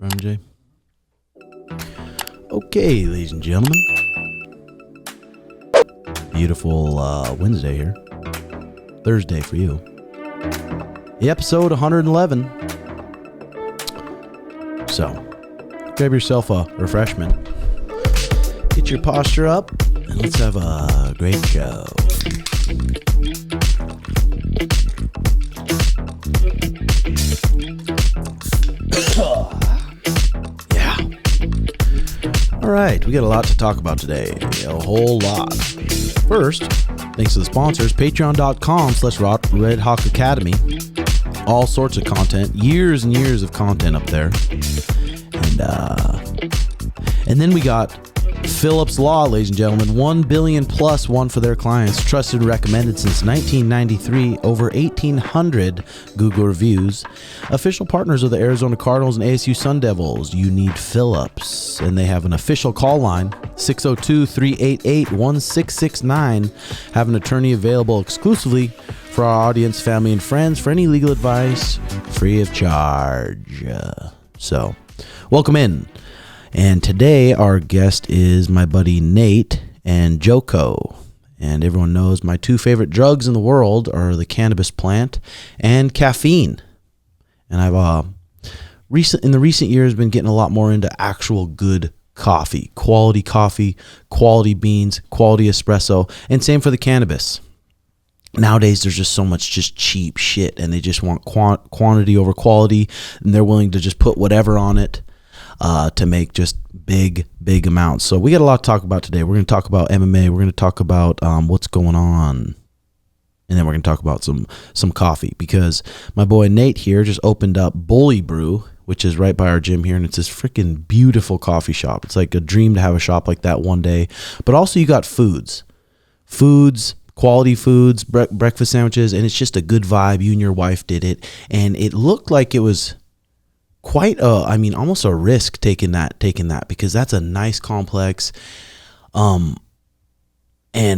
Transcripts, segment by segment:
MJ. Okay, ladies and gentlemen. Beautiful Wednesday here. Thursday for you. The episode 111. So, grab yourself a refreshment. Get your posture up, and let's have a great show. Yeah. All right, we got a lot to talk about today. A whole lot. First, thanks to the sponsors, patreon.com/Red Hawk Academy. All sorts of content, years and years of content up there. And then we got Phillips Law, ladies and gentlemen, 1 billion plus one for their clients, trusted and recommended since 1993, over 1,800 Google reviews, official partners of the Arizona Cardinals and ASU Sun Devils. You need Phillips, and they have an official call line, 602-388-1669, have an attorney available exclusively for our audience, family, and friends for any legal advice, free of charge. So, welcome in. And today our guest is my buddy Nate and Joko. And everyone knows my two favorite drugs in the world are the cannabis plant and caffeine. And I've in the recent years been getting a lot more into actual good coffee, quality beans, quality espresso, and same for the cannabis. Nowadays, there's just so much just cheap shit, and they just want quantity over quality, and they're willing to just put whatever on it to make just big amounts. So we got a lot to talk about today. We're going to talk about MMA. We're going to talk about what's going on, and then we're going to talk about some coffee, because my boy Nate here just opened up Brew, which is right by our gym here, and it's this freaking beautiful coffee shop. It's like a dream to have a shop like that one day. But also you got foods, quality foods, breakfast sandwiches, and it's just a good vibe. You and your wife did it, and it looked like it was quite almost a risk taking that, because that's a nice complex. And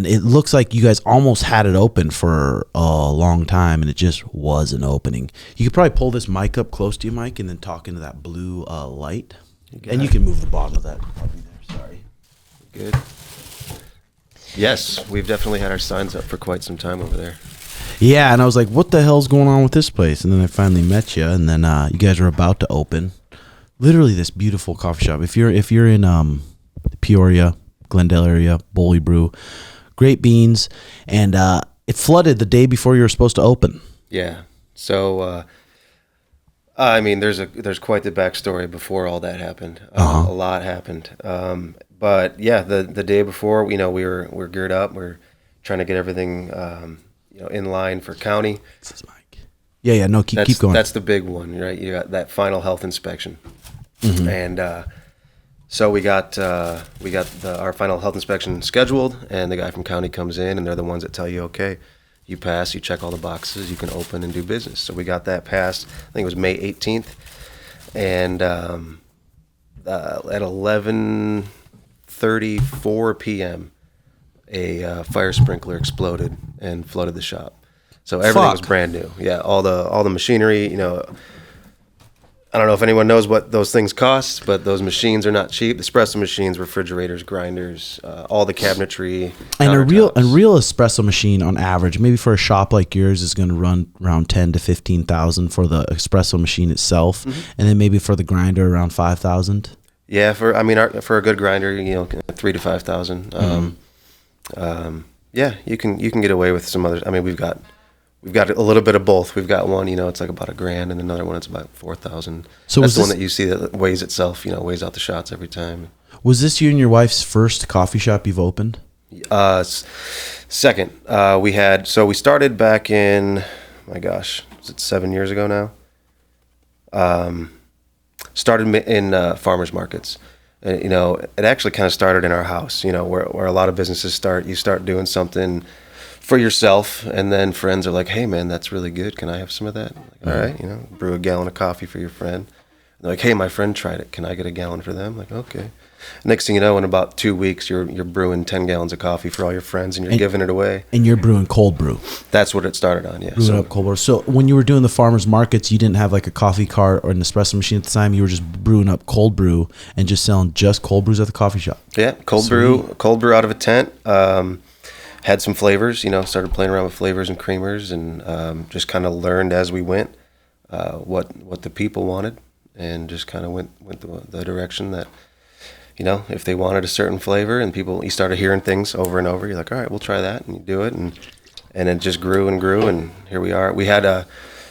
it looks like you guys almost had it open for a long time, and it just wasn't opening. You could probably pull this mic up close to you, Mike, and then talk into that blue light. You can move the bottom of that. Sorry. Good. Yes, we've definitely had our signs up for quite some time over there. Yeah, and I was like, what the hell's going on with this place? And then I finally met you, and then you guys are about to open. Literally this beautiful coffee shop. If you're in Peoria, Glendale area, Brew, great beans, and it flooded the day before you were supposed to open. Yeah. So there's quite the backstory before all that happened. A lot happened. But yeah, the day before, we're geared up. We're trying to get everything in line for county. This is Mike. Yeah. No, keep going. That's the big one, right? You got that final health inspection, and so we got our final health inspection scheduled, and the guy from county comes in, and they're the ones that tell you, okay, you pass, you check all the boxes, you can open and do business. So we got that passed. I think it was May 18th, and at 11:34 p.m., a fire sprinkler exploded and flooded the shop. So everything was brand new. Yeah, all the machinery, I don't know if anyone knows what those things cost, but those machines are not cheap. The espresso machines, refrigerators, grinders, all the cabinetry. And a real espresso machine on average, maybe for a shop like yours, is going to run around $10,000 to $15,000 for the espresso machine itself, and then maybe for the grinder around $5,000. Yeah, for a good grinder, $3,000 to $5,000. Yeah, you can get away with some others. I mean, we've got a little bit of both. We've got one, it's like about $1,000, and another one it's about $4,000. So that's the one that you see that weighs itself, weighs out the shots every time. Was this you and your wife's first coffee shop you've opened? Second. We started back in, my gosh, is it 7 years ago now? Started in farmers markets. It actually kind of started in our house, where a lot of businesses start. You start doing something for yourself, and then friends are like, hey, man, that's really good. Can I have some of that? Like, all right, brew a gallon of coffee for your friend. They're like, hey, my friend tried it. Can I get a gallon for them? Like, okay. Next thing you know, in about 2 weeks, you're brewing 10 gallons of coffee for all your friends, and you're giving it away. And you're brewing cold brew. That's what it started on, yeah. Brewing up cold brew. So when you were doing the farmers markets, you didn't have like a coffee cart or an espresso machine at the time. You were just brewing up cold brew and just selling just cold brews at the coffee shop. Yeah, cold brew out of a tent. Had some flavors, started playing around with flavors and creamers, and just kind of learned as we went what the people wanted, and just kind of went the direction that, if they wanted a certain flavor, and you started hearing things over and over, you're like, all right, we'll try that, and you do it, and it just grew and grew, and here we are. We had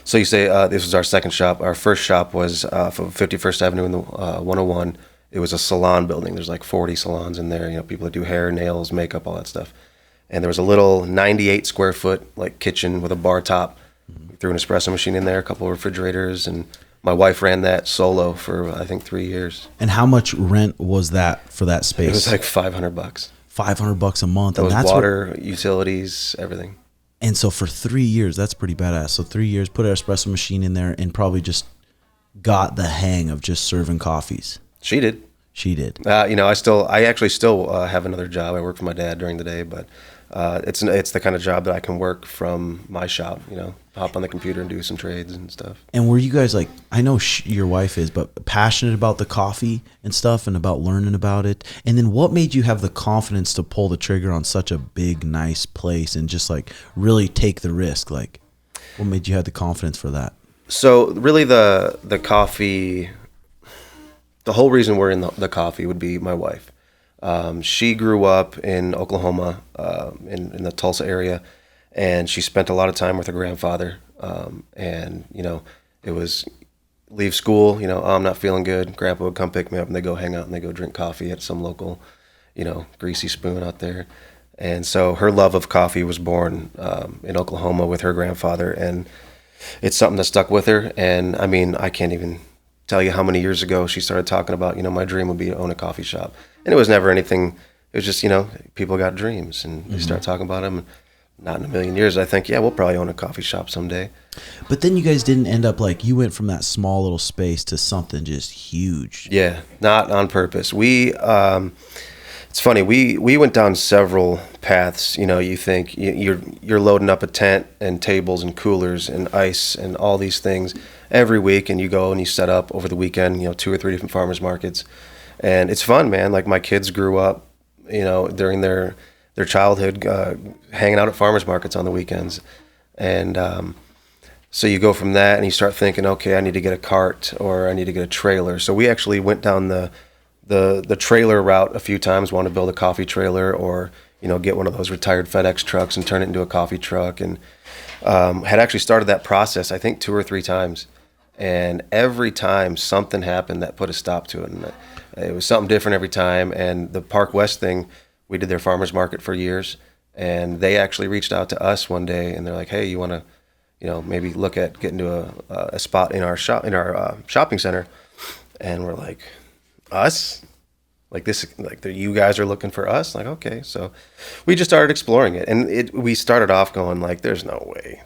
so you say this was our second shop. Our first shop was from 51st Avenue in the 101. It was a salon building. There's like 40 salons in there. People that do hair, nails, makeup, all that stuff. And there was a little 98 square foot like kitchen with a bar top. We threw an espresso machine in there, a couple of refrigerators, and my wife ran that solo for I think 3 years. And how much rent was that for that space? It was like $500. $500 a month. That was water, utilities, everything. And so for 3 years, that's pretty badass. So 3 years, put an espresso machine in there, and probably just got the hang of just serving coffees. She did. I actually still have another job. I work for my dad during the day, but it's the kind of job that I can work from my shop. Hop on the computer and do some trades and stuff. And were you guys like? I know your wife is, but passionate about the coffee and stuff, and about learning about it. And then, what made you have the confidence to pull the trigger on such a big, nice place and just like really take the risk? Like, what made you have the confidence for that? So really, the coffee. The whole reason we're in the coffee would be my wife. She grew up in Oklahoma, in the Tulsa area, and she spent a lot of time with her grandfather. And it was leave school, I'm not feeling good. Grandpa would come pick me up, and they go hang out and they go drink coffee at some local, greasy spoon out there. And so her love of coffee was born in Oklahoma with her grandfather, and it's something that stuck with her. And I mean, I can't even tell you how many years ago she started talking about, my dream would be to own a coffee shop. And it was never anything. It was just, people got dreams, and they start talking about them. Not in a million years, I think, we'll probably own a coffee shop someday. But then you guys didn't end up like, you went from that small little space to something just huge. Yeah, not on purpose. It's funny, we went down several paths. You think you're loading up a tent and tables and coolers and ice and all these things every week, and you go and you set up over the weekend, 2 or 3 different farmers markets. And it's fun, man. Like, my kids grew up, during their childhood, hanging out at farmers markets on the weekends. And so you go from that and you start thinking, okay, I need to get a cart, or I need to get a trailer. So we actually went down the trailer route a few times, want to build a coffee trailer, or, get one of those retired FedEx trucks and turn it into a coffee truck. And had actually started that process, I think, 2 or 3 times. And every time something happened that put a stop to it. And it was something different every time. And the Park West thing, we did their farmers market for years. And they actually reached out to us one day, and they're like, hey, you want to, maybe look at getting to a spot in our shopping center. And we're like, us? Like this, like you guys are looking for us? Like, okay. So we just started exploring it. And we started off going like, there's no way.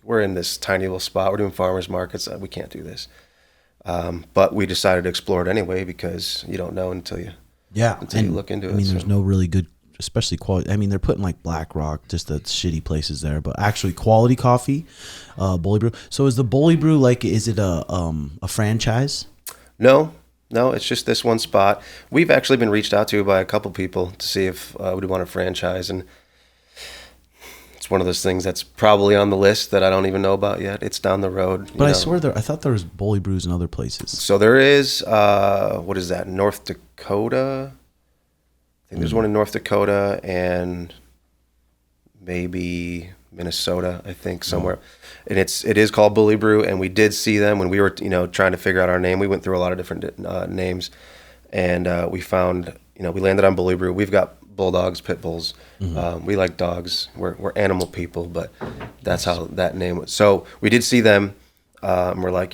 We're in this tiny little spot. We're doing farmers markets. We can't do this. But we decided to explore it anyway, because you don't know until you look into it. I mean, there's no really good, especially quality. I mean, they're putting like Black Rock, just the shitty places there, but actually quality coffee, Bully Brew. So is the Bully Brew is it a franchise? No, it's just this one spot. We've actually been reached out to by a couple people to see if we'd want a franchise, and it's one of those things that's probably on the list that I don't even know about yet. It's down the road. But I swear I thought there was Bully Brews in other places. So there is, what is that, North Dakota? I think there's one in North Dakota and maybe Minnesota, I think, somewhere. And it is called Bully Brew, and we did see them when we were, trying to figure out our name. We went through a lot of different names, and we found, we landed on Bully Brew. We've got bulldogs, pit bulls. We like dogs. We're animal people, but that's how that name was. So we did see them. We're like,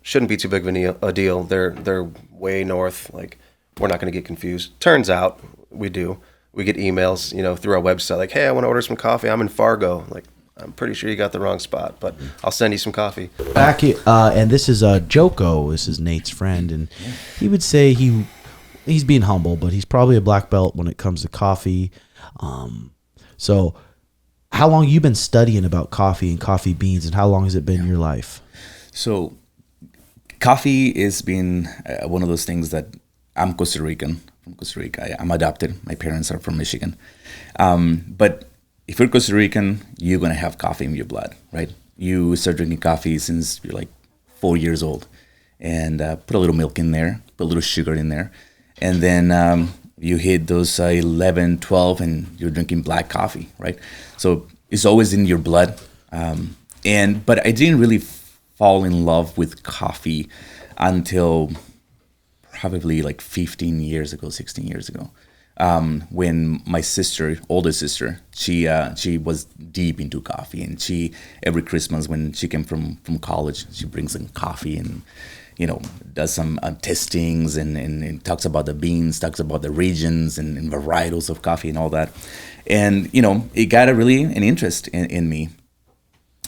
shouldn't be too big of a deal. They're way north. Like, we're not going to get confused. Turns out we do. We get emails, through our website, like, hey, I want to order some coffee. I'm in Fargo. Like, I'm pretty sure you got the wrong spot, but I'll send you some coffee. Back here, and this is Joko. This is Nate's friend, and he would say he's being humble, but he's probably a black belt when it comes to coffee. So how long you been studying about coffee and coffee beans, and how long has it been in your life? So coffee has been one of those things that I'm Costa Rican, from Costa Rica. I'm adopted. My parents are from Michigan. But if you're Costa Rican, you're going to have coffee in your blood, right? You start drinking coffee since you're like 4 years old, and put a little milk in there, put a little sugar in there. And then you hit those 11, 12, and you're drinking black coffee, right? So it's always in your blood. But I didn't really fall in love with coffee until probably like 15 years ago, 16 years ago. When my sister, older sister, she was deep into coffee, and she every Christmas when she came from college, she brings in coffee and does some testings and talks about the beans, talks about the regions and varietals of coffee and all that, and it got an interest in me.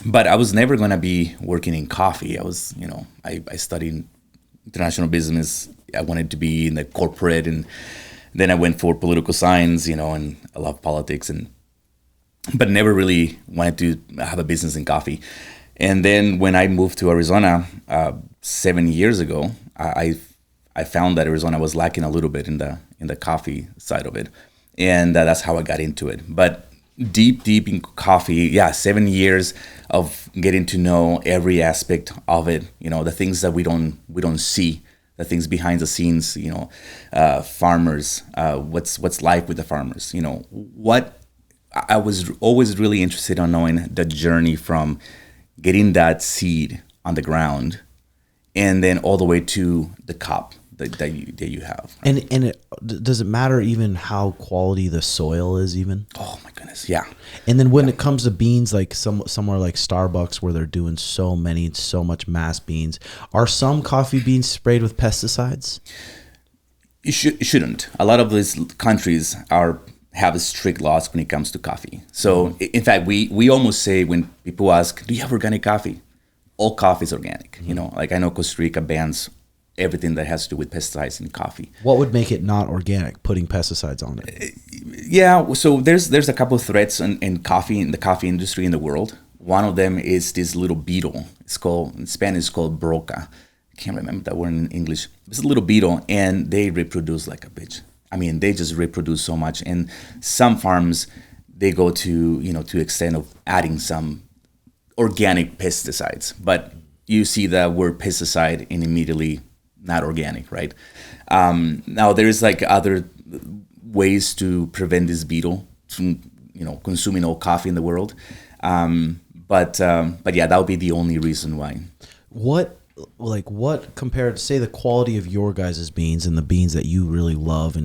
But I was never gonna be working in coffee. I was I studied international business. I wanted to be in the corporate, and then I went for political science, and I love politics, but never really wanted to have a business in coffee. And then when I moved to Arizona 7 years ago, I found that Arizona was lacking a little bit in the coffee side of it, and that's how I got into it. But deep in coffee, 7 years of getting to know every aspect of it. The things that we don't see. The things behind the scenes, farmers, what's life with the farmers, what I was always really interested in knowing the journey from getting that seed on the ground and then all the way to the cup that you have. Right? And does it matter even how quality the soil is even? Oh my goodness, yeah. And then when it comes to beans, like somewhere like Starbucks where they're doing so much mass beans, are some coffee beans sprayed with pesticides? It shouldn't. A lot of these countries have strict laws when it comes to coffee. So in fact, we almost say when people ask, do you have organic coffee? All coffee is organic. Like I know Costa Rica bans everything that has to do with pesticides in coffee. What would make it not organic, putting pesticides on it? Yeah, so there's a couple of threats in coffee, in the coffee industry in the world. One of them is this little beetle. In Spanish it's called broca. I can't remember that word in English. It's a little beetle, and they reproduce like a bitch. I mean, they just reproduce so much. And some farms, they go to the extent of adding some organic pesticides. But you see the word pesticide and immediately not organic, right? Now there is like other ways to prevent this beetle from consuming all coffee in the world, but yeah, that would be the only reason why. What compared to say the quality of your guys' beans and the beans that you really love,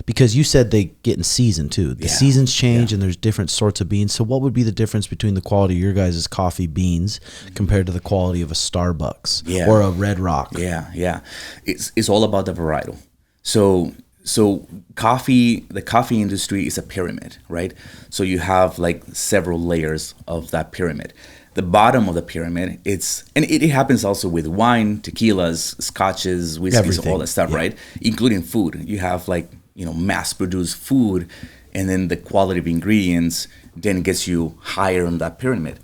because you said they get in season too. The seasons change and there's different sorts of beans. So what would be the difference between the quality of your guys' coffee beans compared to the quality of a Starbucks or a Red Rock? Yeah. It's all about the varietal. So the coffee industry is a pyramid, right? So you have like several layers of that pyramid. The bottom of the pyramid, it happens also with wine, tequilas, scotches, whiskeys, everything. All that stuff, right? Including food. You have like mass-produced food, and then the quality of ingredients then gets you higher on that pyramid.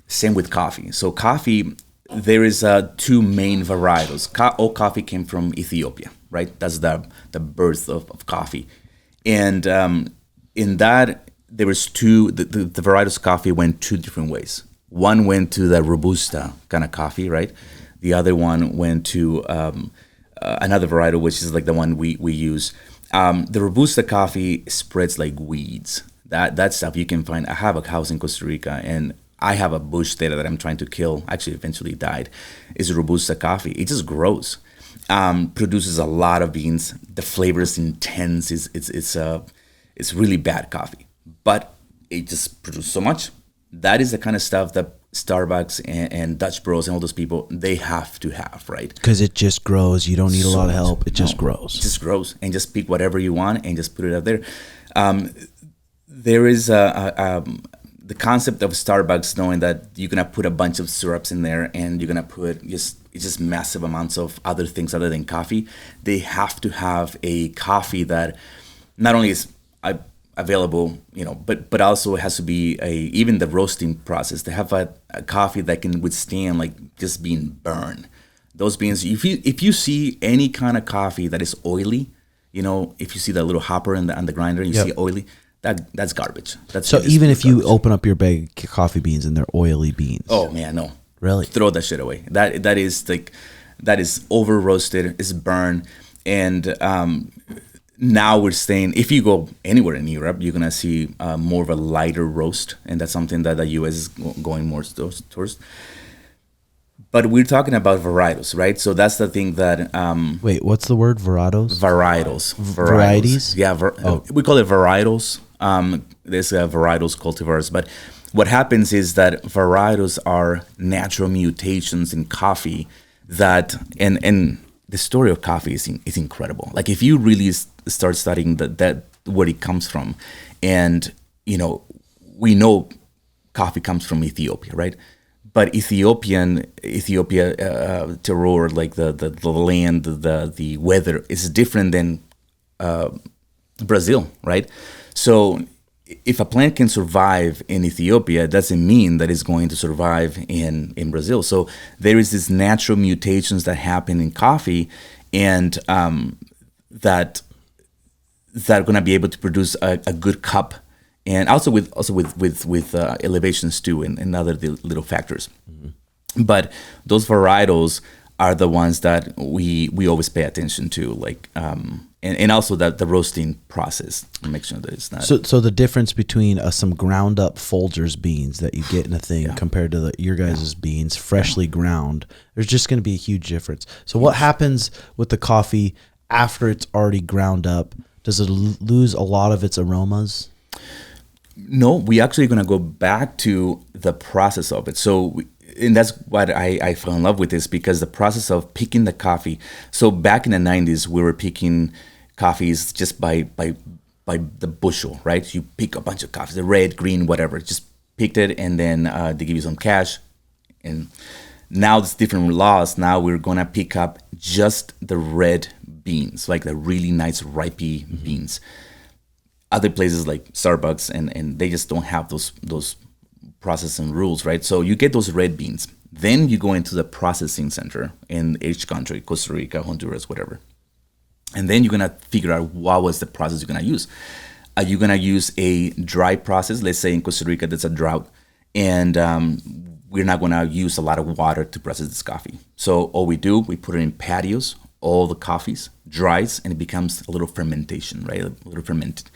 Same with coffee. So coffee, there is two main varietals. All coffee came from Ethiopia, right? That's the birth of coffee. And in that, there was the varietals of coffee went two different ways. One went to the Robusta kind of coffee, right? The other one went to another varietal, which is like the one we use. The Robusta coffee spreads like weeds. That stuff you can find. I have a house in Costa Rica, and I have a bush there that I'm trying to kill. Actually, eventually died. It's Robusta coffee. It just grows. Produces a lot of beans. The flavor is intense. It's really bad coffee, but it just produces so much. That is the kind of stuff that Starbucks and Dutch Bros and all those people, they have to have, right? Because it just grows. You don't need a lot of help. It just grows. It just grows, and just pick whatever you want and just put it up there. There is the the concept of Starbucks, knowing that you're gonna put a bunch of syrups in there and you're gonna put just massive amounts of other things other than coffee, they have to have a coffee that not only is available, but also it has to be even the roasting process. They have a coffee that can withstand like just being burned. Those beans, if you see any kind of coffee that is oily, if you see that little hopper on the grinder, you see oily. That's garbage. So even if you open up your bag of coffee beans and they're oily beans. Oh man, no. Really? Throw that shit away. That is over roasted, it's burned. And now we're saying if you go anywhere in Europe, you're gonna see more of a lighter roast, and that's something that the US is going more towards. But we're talking about varietals, right? So that's the thing that. Wait, what's the word? Varietals? Varietals. Varieties? Yeah, we call it varietals. There's varietals cultivars, but what happens is that varietals are natural mutations in coffee that, and the story of coffee is incredible. Like if you really start studying that where it comes from, and we know coffee comes from Ethiopia, right? But Ethiopia, terroir, like the land, the weather is different than Brazil, right? So if a plant can survive in Ethiopia, it doesn't mean that it's going to survive in Brazil. So there is these natural mutations that happen in coffee, and that are going to be able to produce a good cup. And also with elevations too, and other little factors. Mm-hmm. But those varietals are the ones that we always pay attention to, like and also that the roasting process, make sure that it's not. So the difference between some ground up Folgers beans that you get in a thing compared to your guys' beans freshly ground, there's just going to be a huge difference. So what happens with the coffee after it's already ground up? Does it lose a lot of its aromas? No, we actually going to go back to the process of it. So, and that's what I fell in love with this, because the process of picking the coffee. So back in the 90s, we were picking coffees just by the bushel, right? You pick a bunch of coffees, the red, green, whatever. Just picked it, and then they give you some cash. And now there's different laws. Now we're going to pick up just the red beans, like the really nice ripey beans. Other places like Starbucks and they just don't have those processing rules, right? So you get those red beans. Then you go into the processing center in each country, Costa Rica, Honduras, whatever. And then you're going to figure out what was the process you're going to use. Are you going to use a dry process? Let's say in Costa Rica, there's a drought. And we're not going to use a lot of water to process this coffee. So all we do, we put it in patios, all the coffees, dries, and it becomes a little fermentation, right? A little fermented.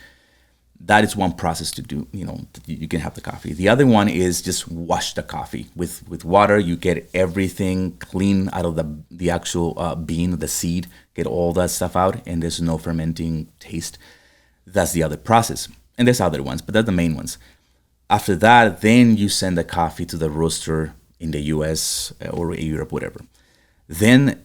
That is one process to do, you can have the coffee. The other one is just wash the coffee with water. You get everything clean out of the actual bean, the seed, get all that stuff out, and there's no fermenting taste. That's the other process. And there's other ones, but they're the main ones. After that, then you send the coffee to the roaster in the US or Europe, whatever. Then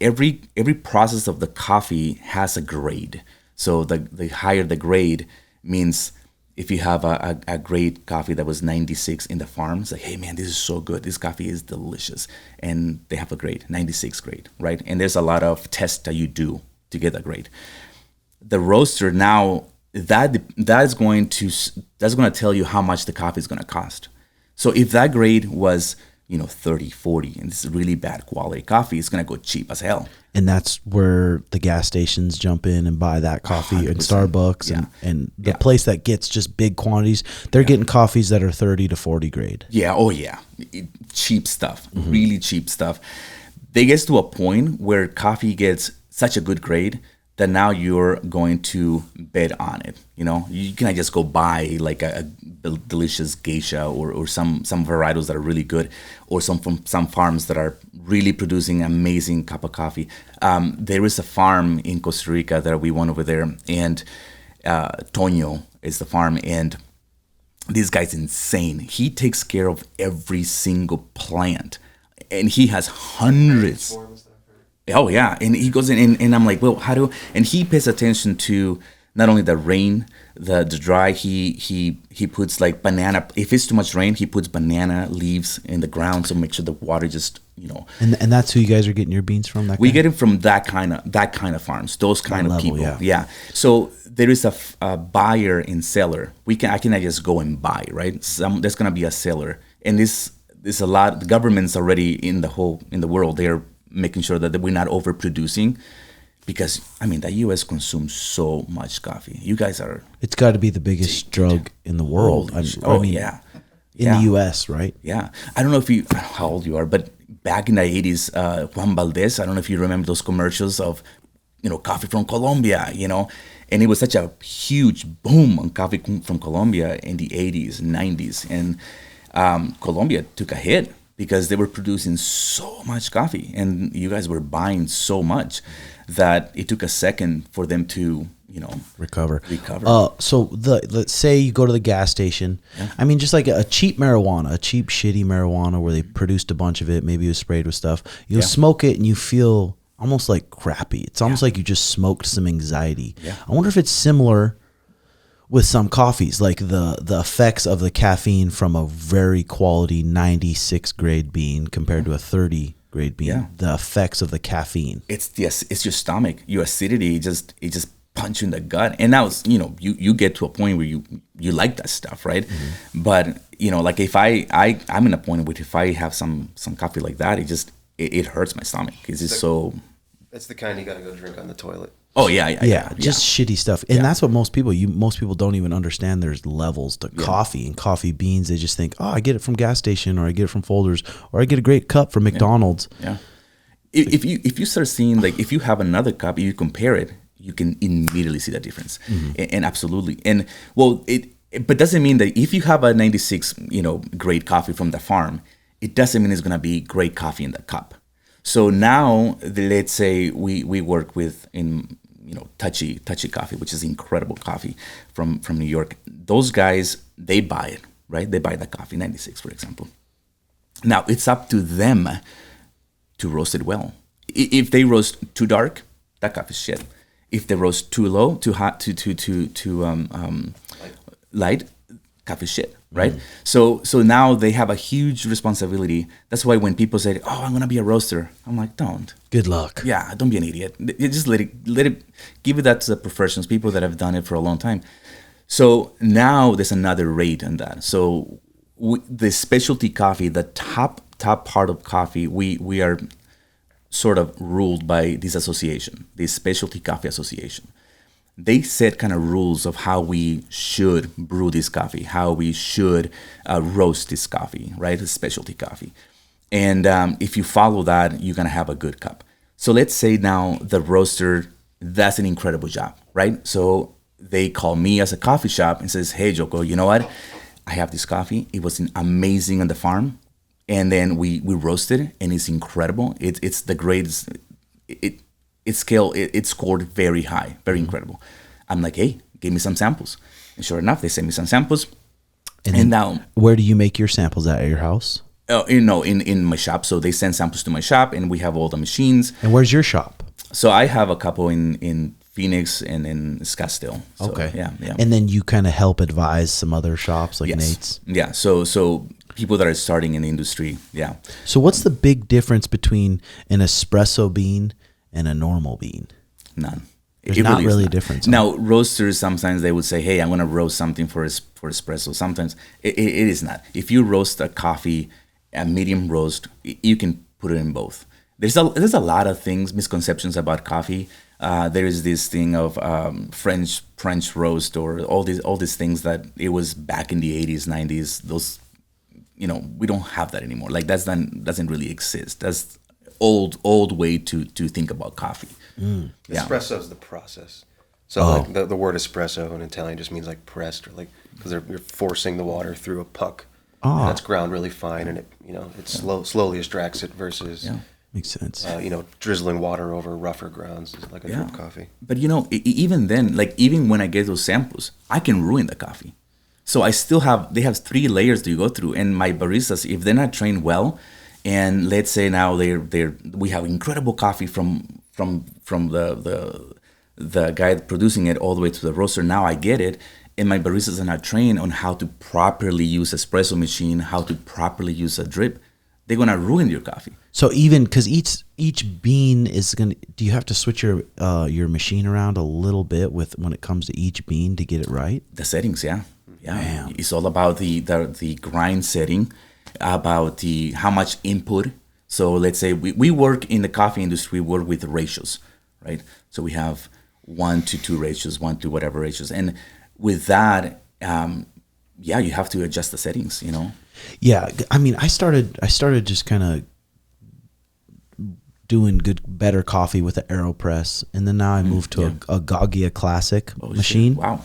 every process of the coffee has a grade. So the higher the grade means if you have a great coffee that was 96 in the farm, it's like, hey man, this is so good. This coffee is delicious. And they have a grade, 96 grade, right? And there's a lot of tests that you do to get that grade. The roaster now, that's going to tell you how much the coffee is going to cost. So if that grade was 30, 40, and it's really bad quality coffee, it's going to go cheap as hell. And that's where the gas stations jump in and buy that coffee, and Starbucks and the place that gets just big quantities, they're getting coffees that are 30 to 40 grade. Yeah, oh yeah. Cheap stuff, really cheap stuff. They get to a point where coffee gets such a good grade that now you're going to bet on it. You can't just go buy like a delicious geisha or some varietals that are really good, or from some farms that are really producing amazing cup of coffee. There is a farm in Costa Rica that we went over there, and Toño is the farm, and this guy's insane. He takes care of every single plant, and he has hundreds. Oh yeah, and he goes in, and I'm like, well, and he pays attention to Not only the rain, the dry, he puts like banana. If it's too much rain, he puts banana leaves in the ground to make sure the water just, And that's who you guys are getting your beans from? We get it from that kind of farms, those kind of level, people. yeah. So there is a buyer and seller. I cannot just go and buy, right? There's gonna be a seller, and there's a lot. The government's already in the world. They're making sure that we're not overproducing. Because, the U.S. consumes so much coffee. You guys are... It's got to be the biggest drug in the world. Yeah. In the U.S., right? Yeah. I don't know how old you are, but back in the 80s, Juan Valdez, I don't know if you remember those commercials of, coffee from Colombia, and it was such a huge boom on coffee from Colombia in the 80s, 90s. And Colombia took a hit because they were producing so much coffee and you guys were buying so much that it took a second for them to, recover. So let's say you go to the gas station. Yeah. Just like a cheap marijuana, a cheap, shitty marijuana where they produced a bunch of it, maybe it was sprayed with stuff. You'll smoke it and you feel almost like crappy. It's almost like you just smoked some anxiety. Yeah. I wonder if it's similar with some coffees, like the effects of the caffeine from a very quality 96 grade bean compared to a 30 grade bean, the effects of the caffeine. It's your stomach, your acidity, it just punch you in the gut. And now you get to a point where you like that stuff, right? Mm-hmm. But like if I'm in a point where if I have some coffee like that, it hurts my stomach. It's just so. It's the kind you gotta go drink on the toilet. Oh yeah. Just shitty stuff, and that's what most people don't even understand. There's levels to coffee and coffee beans. They just think, I get it from gas station, or I get it from Folders, or I get a great cup from McDonald's. Yeah. If you start seeing, like, if you have another cup, you compare it, you can immediately see that difference. Mm-hmm. And absolutely, and but doesn't mean that if you have a 96 grade coffee from the farm, it doesn't mean it's gonna be great coffee in the cup. So now, let's say we work with Touchy Coffee, which is incredible coffee from New York. Those guys, they buy it, right? They buy the coffee, 96, for example. Now, it's up to them to roast it well. If they roast too dark, that coffee is shit. If they roast too low, too hot, too light, coffee is shit. Right. Mm-hmm. So now they have a huge responsibility. That's why when people say, I'm going to be a roaster, I'm like, don't. Good luck. Yeah. Don't be an idiot. Just let it, give it that to the professionals, people that have done it for a long time. So now there's another rate on that. So the specialty coffee, the top part of coffee, we are sort of ruled by this association, this Specialty Coffee Association. They set kind of rules of how we should brew this coffee, how we should roast this coffee, right? It's specialty coffee. And if you follow that, you're going to have a good cup. So let's say now the roaster does an incredible job, right? So they call me as a coffee shop and says, hey, Joko, you know what? I have this coffee. It was amazing on the farm. And then we roasted it, and it's incredible. It's the greatest. It scored very high, very incredible. I'm like, hey, give me some samples. And sure enough, they sent me some samples. And now, where do you make your samples at your house? In my shop. So they send samples to my shop, and we have all the machines. And where's your shop? So I have a couple in Phoenix and in Scottsdale. So, okay. Yeah. And then you kind of help advise some other shops like Nate's? Yeah. So people that are starting in the industry, yeah. So what's the big difference between an espresso bean and a normal bean? None. There's not really a difference. Now, roasters, sometimes they would say, hey, I'm going to roast something for espresso. Sometimes it is not. If you roast a coffee, a medium roast, you can put it in both. There's a lot of things, misconceptions about coffee. There is this thing of French roast, or all these things that it was back in the 80s, 90s. Those, we don't have that anymore. Like doesn't really exist. That's old way to think about coffee. Yeah. Espresso is the process. So like the word espresso in Italian just means like pressed, or like because you're forcing the water through a puck. And that's ground really fine, and it slowly extracts it versus makes sense. Drizzling water over rougher grounds like a drip coffee. But even then, like even when I get those samples, I can ruin the coffee. So they have 3 layers to go through, and my baristas, if they're not trained well, and let's say now we have incredible coffee from the guy producing it all the way to the roaster. Now I get it, and my baristas are not trained on how to properly use espresso machine, how to properly use a drip. They're gonna ruin your coffee. So even because each bean is gonna, do you have to switch your machine around a little bit with when it comes to each bean to get it right? The settings, yeah. Damn. It's all about the grind setting, about the how much input. So let's say we work in the coffee industry, we work with ratios, right? So we have 1 to 2 ratios, 1 to whatever ratios, and with that, you have to adjust the settings, you know. Yeah, I mean, I started just kind of doing better coffee with the AeroPress, and then now I moved to a Gaggia Classic machine. Shit. Wow.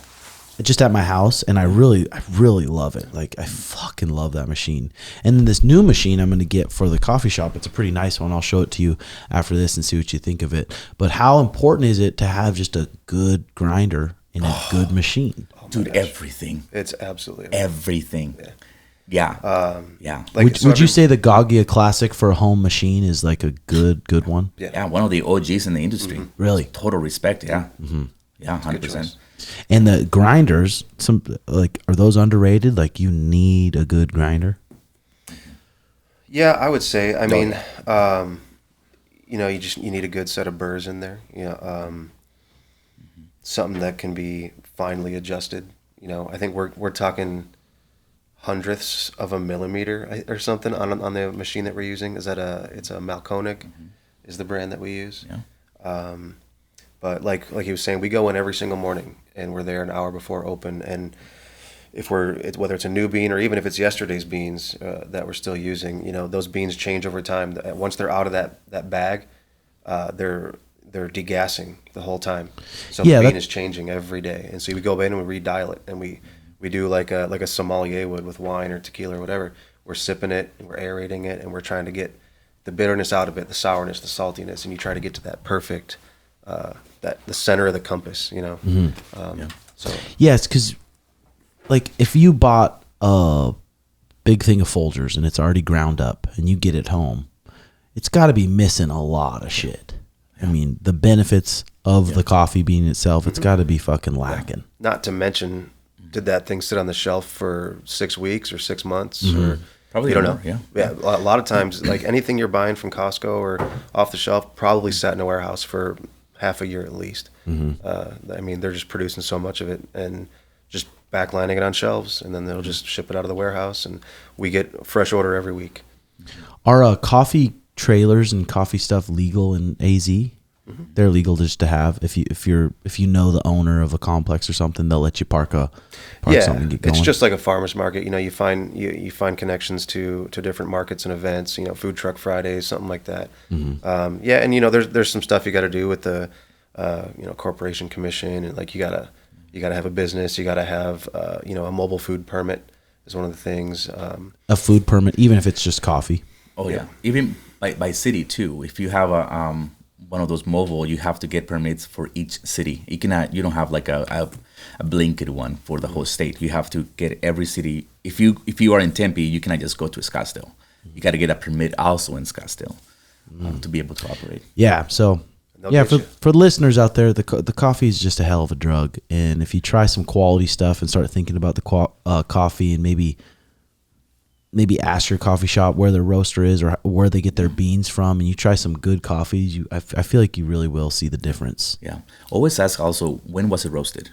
Just at my house, and I really love it. Like, I fucking love that machine. And then this new machine I'm going to get for the coffee shop, it's a pretty nice one. I'll show it to you after this and see what you think of it. But how important is it to have just a good grinder in a good machine? Dude, everything. It's absolutely everything. Yeah. Like, would you say the Gaggia Classic for a home machine is like a good one? Yeah, one of the OGs in the industry. Mm-hmm. Really? Total respect, yeah. Mm-hmm. Yeah, 100%. And the grinders, are those underrated? Like, you need a good grinder? Yeah, I would say. I mean, you need a good set of burrs in there. Something that can be finely adjusted. I think we're talking hundredths of a millimeter or something on the machine that we're using. It's a Malconic, is the brand that we use. Yeah. But like he was saying, we go in every single morning, and we're there an hour before open. And whether it's a new bean or even if it's yesterday's beans that we're still using, those beans change over time. Once they're out of that bag, they're degassing the whole time. So the bean is changing every day. And so we go in and we redial it, and we do like a sommelier would with wine or tequila or whatever. We're sipping it, and we're aerating it, and we're trying to get the bitterness out of it, the sourness, the saltiness, and you try to get to that perfect. The center of the compass, So yes, because like if you bought a big thing of Folgers and it's already ground up and you get it home, it's got to be missing a lot of shit. I mean, the benefits of the coffee bean itself, it's got to be fucking lacking. Not to mention, did that thing sit on the shelf for 6 weeks or 6 months or probably you don't know? Yeah. A lot of times, like anything you're buying from Costco or off the shelf, probably sat in a warehouse for half a year at least. I mean, they're just producing so much of it and just backlining it on shelves, and then they'll just ship it out of the warehouse, and we get fresh order every week. Are coffee trailers and coffee stuff legal in AZ? They're legal just to have. If you know the owner of a complex or something, they'll let you park something and get going. It's just like a farmer's market. You find connections to different markets and events. Food truck Fridays, something like that. And there's some stuff you got to do with the corporation commission, and like you gotta have a business. You gotta have a mobile food permit is one of the things. A food permit, even if it's just coffee. Oh yeah, even by city too. If you have one of those mobile, you have to get permits for each city. You don't have like a blanket one for the whole state. You have to get every city. If you are in Tempe, you cannot just go to Scottsdale. You got to get a permit also in Scottsdale to be able to operate. Yeah. So for the listeners out there, the coffee is just a hell of a drug. And if you try some quality stuff and start thinking about the coffee, and maybe ask your coffee shop where their roaster is or where they get their beans from, and you try some good coffees, I feel like you really will see the difference. Yeah. Always ask also, when was it roasted?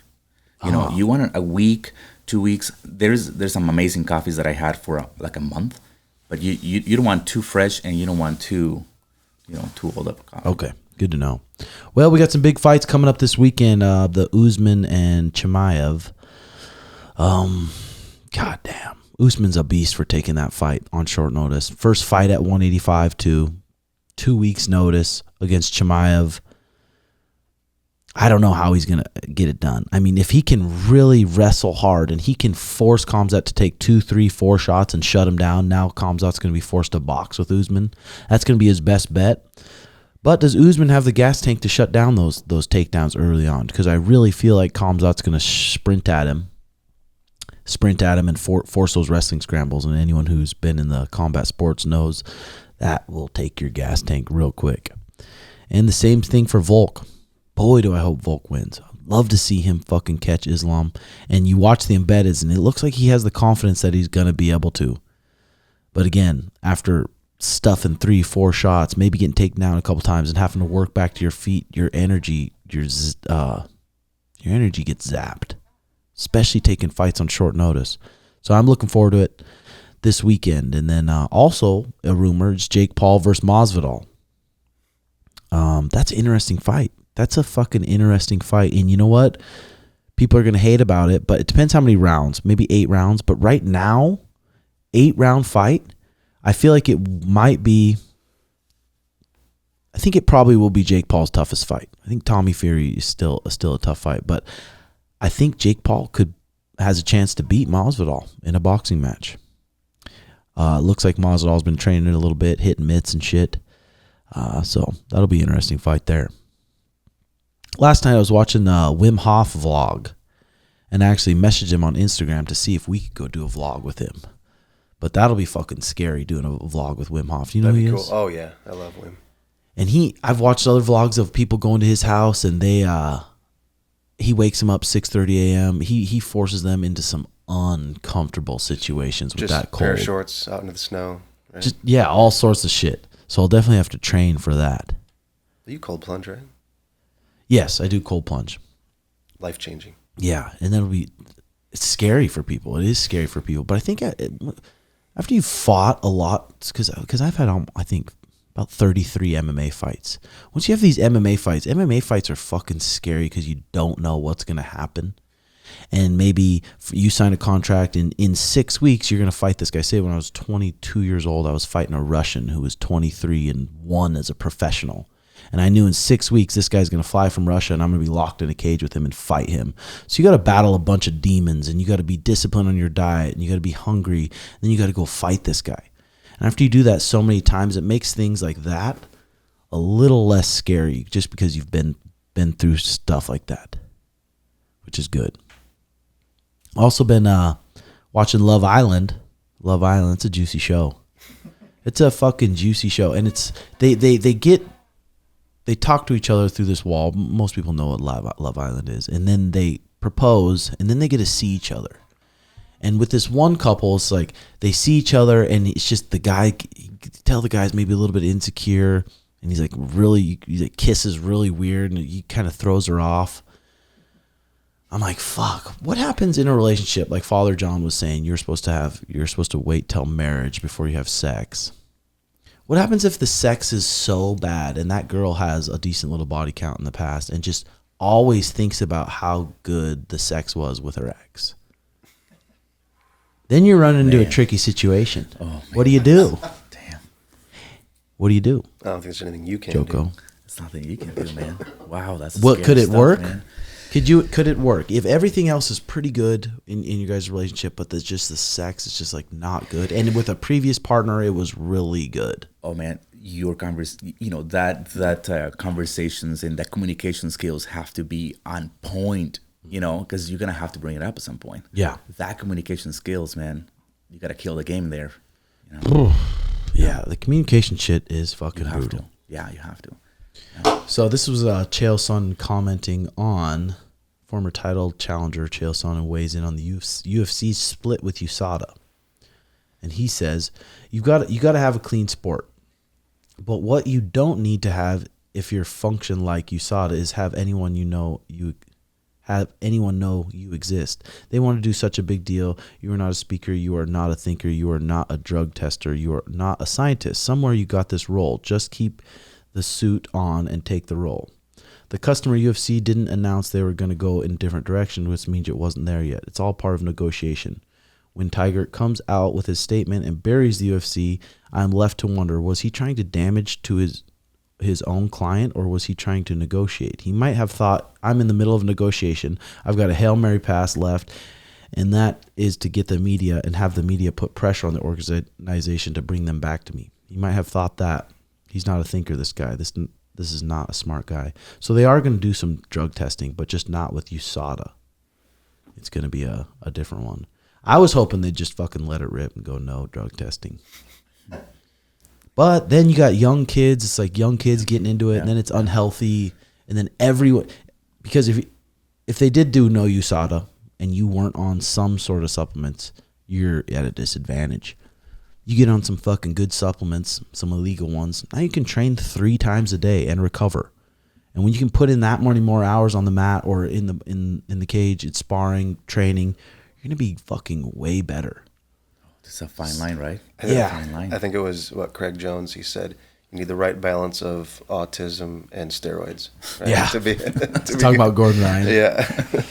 You want a week, 2 weeks. There's some amazing coffees that I had for like a month, but you don't want too fresh, and you don't want too old up coffee. Okay. Good to know. Well, we got some big fights coming up this weekend. The Usman and Chimaev. God damn. Usman's a beast for taking that fight on short notice. First fight at 185 to 2 weeks notice against Chimaev. I don't know how he's going to get it done. I mean, if he can really wrestle hard and he can force Khamzat to take 2, 3, 4 shots and shut him down, now Khamzat's going to be forced to box with Usman. That's going to be his best bet. But does Usman have the gas tank to shut down those takedowns early on? Because I really feel like Khamzat's going to sprint at him and force those wrestling scrambles. And anyone who's been in the combat sports knows that will take your gas tank real quick. And the same thing for Volk. boy, do I hope Volk wins. I'd love to see him fucking catch Islam. And you watch the embeddeds, and it looks like he has the confidence that he's going to be able to. But again, after stuffing 3-4 shots, maybe getting taken down a couple times and having to work back to your feet, your energy gets zapped, especially taking fights on short notice. So I'm looking forward to it this weekend. And then also a rumor is Jake Paul versus Masvidal. That's an interesting fight. That's a fucking interesting fight. And you know what? People are going to hate about it, but it depends how many rounds. Maybe 8 rounds. But right now, 8-round fight, I feel like it might be, I think it probably will be Jake Paul's toughest fight. I think Tommy Fury is still a tough fight, but I think Jake Paul has a chance to beat Masvidal in a boxing match. Looks like Masvidal's been training a little bit, hitting mitts and shit. So that'll be an interesting fight there. Last night I was watching the Wim Hof vlog, and I actually messaged him on Instagram to see if we could go do a vlog with him. But that'll be fucking scary doing a vlog with Wim Hof. You know who he is? Oh yeah, I love Wim. And I've watched other vlogs of people going to his house, and he wakes them up 6:30 a.m. He forces them into some uncomfortable situations with that cold. Pair of shorts out into the snow. Right? All sorts of shit. So I'll definitely have to train for that. You cold plunge, right? Yes, I do cold plunge. Life changing. Yeah, and it's scary for people. It is scary for people. But I think after you've fought a lot, because I've had, I think, about 33 MMA fights. Once you have these MMA fights are fucking scary because you don't know what's going to happen. And maybe you sign a contract, and in 6 weeks, you're going to fight this guy. Say when I was 22 years old, I was fighting a Russian who was 23 and won as a professional. And I knew in 6 weeks, this guy's going to fly from Russia, and I'm going to be locked in a cage with him and fight him. So you got to battle a bunch of demons, and you got to be disciplined on your diet, and you got to be hungry, and then you got to go fight this guy. And after you do that so many times, it makes things like that a little less scary just because you've been through stuff like that, which is good. Also been watching Love Island. Love Island, it's a juicy show. It's a fucking juicy show. And it's they talk to each other through this wall. Most people know what Love Island is. And then they propose, and then they get to see each other. And with this one couple, it's like they see each other, and it's just the guy, you can tell the guy's maybe a little bit insecure, and he's like kisses really weird, and he kind of throws her off. I'm like, fuck, what happens in a relationship? Like Father John was saying, you're supposed to wait till marriage before you have sex. What happens if the sex is so bad and that girl has a decent little body count in the past and just always thinks about how good the sex was with her ex? Then you run into a tricky situation. Oh, man. What do you do? Damn. What do you do? I don't think there's anything you can Joko. do. There's nothing you can do, man. Wow, that's what could it stuff, work? Man. Could it work if everything else is pretty good in your guys' relationship, but there's just the sex is just like not good, and with a previous partner it was really good? Oh man, your conversations and that communication skills have to be on point. Because you're gonna have to bring it up at some point. Yeah, that communication skills, man, you gotta kill the game there. Yeah, the communication shit is fucking brutal. To. Yeah, you have to. So this was Chael Sonnen commenting on former title challenger Chael Sonnen weighs in on the UFC split with USADA, and he says you got to have a clean sport, but what you don't need to have if you're function like USADA is have anyone know you exist. They want to do such a big deal. You are not a speaker. You are not a thinker. You are not a drug tester. You are not a scientist. Somewhere you got this role. Just keep the suit on and take the role. The customer UFC didn't announce they were going to go in a different direction, which means it wasn't there yet. It's all part of negotiation. When Tiger comes out with his statement and buries the UFC, I'm left to wonder, was he trying to damage to his own client, or was he trying to negotiate? He might have thought, I'm in the middle of a negotiation. I've got a Hail Mary pass left, and that is to get the media and have the media put pressure on the organization to bring them back to me. He might have thought that. He's not a thinker, this guy. This is not a smart guy. So they are going to do some drug testing, but just not with USADA. It's going to be a different one. I was hoping they'd just fucking let it rip and go, no drug testing. But then you got young kids. It's like young kids getting into it, and then it's unhealthy. And then everyone, because if they did do no USADA and you weren't on some sort of supplements, you're at a disadvantage. You get on some fucking good supplements, some illegal ones. Now you can train 3 times a day and recover. And when you can put in that many more hours on the mat or in the cage, it's sparring, training, you're gonna be fucking way better. It's a fine line, right? I think it was what Craig Jones, he said, you need the right balance of autism and steroids. Right? Yeah. to Talk about Gordon Ryan. Yeah.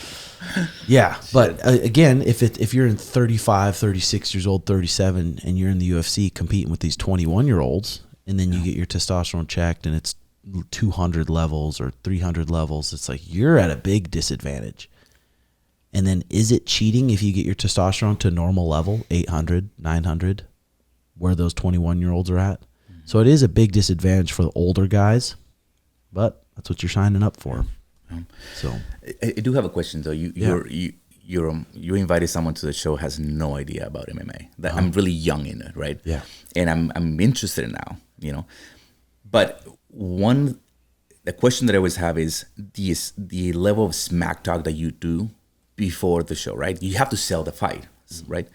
Yeah, but again, if you're in 35, 36 years old, 37, and you're in the UFC competing with these 21-year-olds, and then you get your testosterone checked and it's 200 levels or 300 levels, it's like you're at a big disadvantage. And then is it cheating if you get your testosterone to normal level, 800, 900, where those 21-year-olds are at? So it is a big disadvantage for the older guys, but that's what you're signing up for. So I do have a question though. You invited someone to the show has no idea about MMA. That I'm really young in it, right? Yeah. And I'm interested in now, you know. But the question that I always have is the level of smack talk that you do before the show, right? You have to sell the fight, right?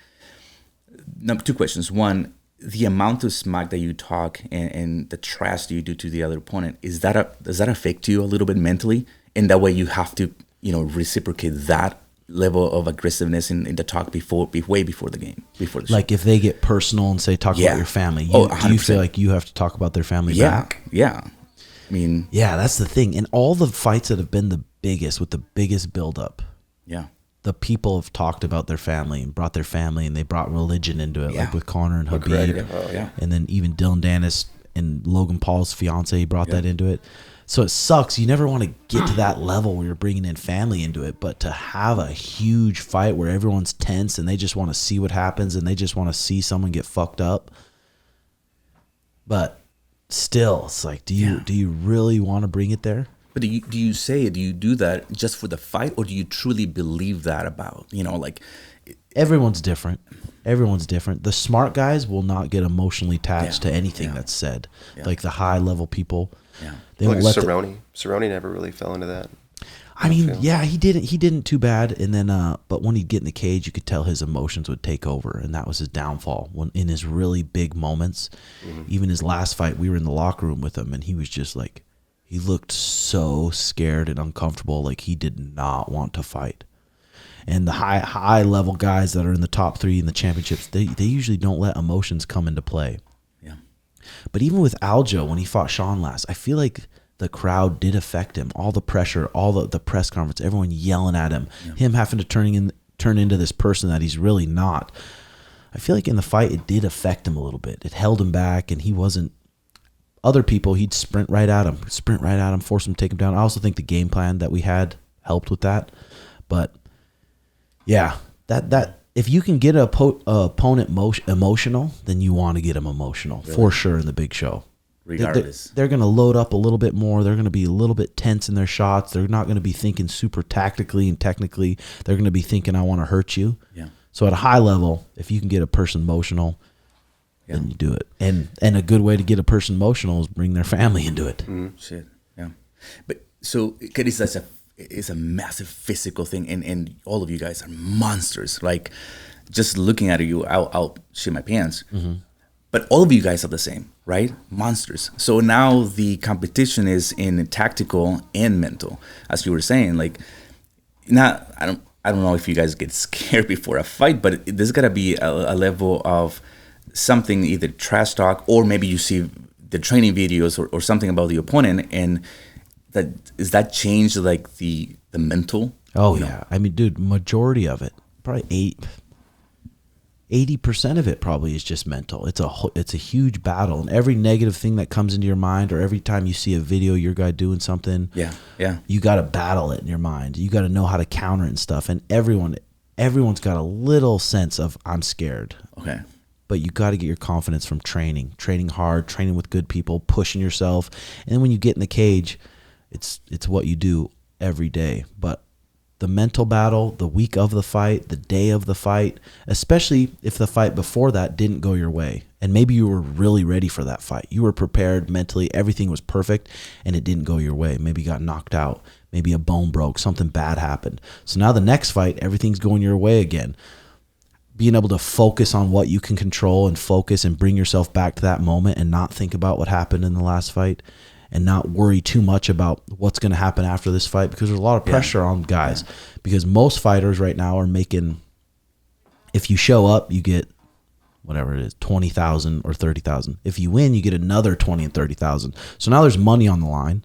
Number 2 questions. One, the amount of smack that you talk and the trash that you do to the other opponent, does that affect you a little bit mentally? And that way you have to, reciprocate that level of aggressiveness in the talk way before the game, before the show. like if they get personal and say talk about your family, do you feel like you have to talk about their family back? Yeah. I mean, yeah, that's the thing. And all the fights that have been the biggest, with the biggest buildup, the people have talked about their family and brought their family, and they brought religion into it, like with Conor and Habib, and then even Dillon Danis and Logan Paul's fiance brought that into it. So it sucks. You never want to get to that level where you're bringing in family into it, but to have a huge fight where everyone's tense and they just want to see what happens and they just want to see someone get fucked up. But still, it's like, do you really want to bring it there? But do you do that just for the fight, or do you truly believe that about, everyone's different. Everyone's different. The smart guys will not get emotionally attached to anything that's said. Like the high level people. They won't let Cerrone never really fell into that. I mean, he didn't too bad. And then, but when he'd get in the cage, you could tell his emotions would take over, and that was his downfall. When in his really big moments, even his last fight, we were in the locker room with him, and he was just like, he looked so scared and uncomfortable, like he did not want to fight. And the high level guys that are in the top 3 in the championships, they usually don't let emotions come into play. Yeah. But even with Aljo, when he fought Sean last, I feel like the crowd did affect him. All the pressure, all the press conference, everyone yelling at him, him having to turn into this person that he's really not. I feel like in the fight, it did affect him a little bit. It held him back, and he wasn't. Other people, he'd sprint right at him, force him to take him down. I also think the game plan that we had helped with that. But yeah, that if you can get an opponent emotional, then you want to get them emotional for sure in the big show. Regardless, they're going to load up a little bit more. They're going to be a little bit tense in their shots. They're not going to be thinking super tactically and technically. They're going to be thinking, I want to hurt you. Yeah. So at a high level, if you can get a person emotional, then you do it. And a good way to get a person emotional is bring their family into it. Shit. Yeah. But so it's a massive physical thing, and all of you guys are monsters. Like, just looking at you, I'll shit my pants. But all of you guys are the same, right? Monsters. So now the competition is in tactical and mental, as you were saying. Like, I don't know if you guys get scared before a fight, but there's gotta be a level of something, either trash talk, or maybe you see the training videos or something about the opponent, and that change like the mental? Oh yeah. I mean, dude, majority of it, probably 80% of it probably is just mental. It's a huge battle, and every negative thing that comes into your mind, or every time you see a video of your guy doing something, you got to battle it in your mind. You got to know how to counter it and stuff. And everyone's got a little sense of, I'm scared. Okay. But you got to get your confidence from training hard, training with good people, pushing yourself. And then when you get in the cage, it's what you do every day. But the mental battle, the week of the fight, the day of the fight, especially if the fight before that didn't go your way. And maybe you were really ready for that fight. You were prepared mentally. Everything was perfect and it didn't go your way. Maybe you got knocked out. Maybe a bone broke. Something bad happened. So now the next fight, everything's going your way again. Being able to focus on what you can control and focus and bring yourself back to that moment and not think about what happened in the last fight and not worry too much about what's going to happen after this fight, because there's a lot of pressure on guys because most fighters right now are making, if you show up, you get whatever it is, 20,000 or 30,000. If you win, you get another 20 and 30,000. So now there's money on the line.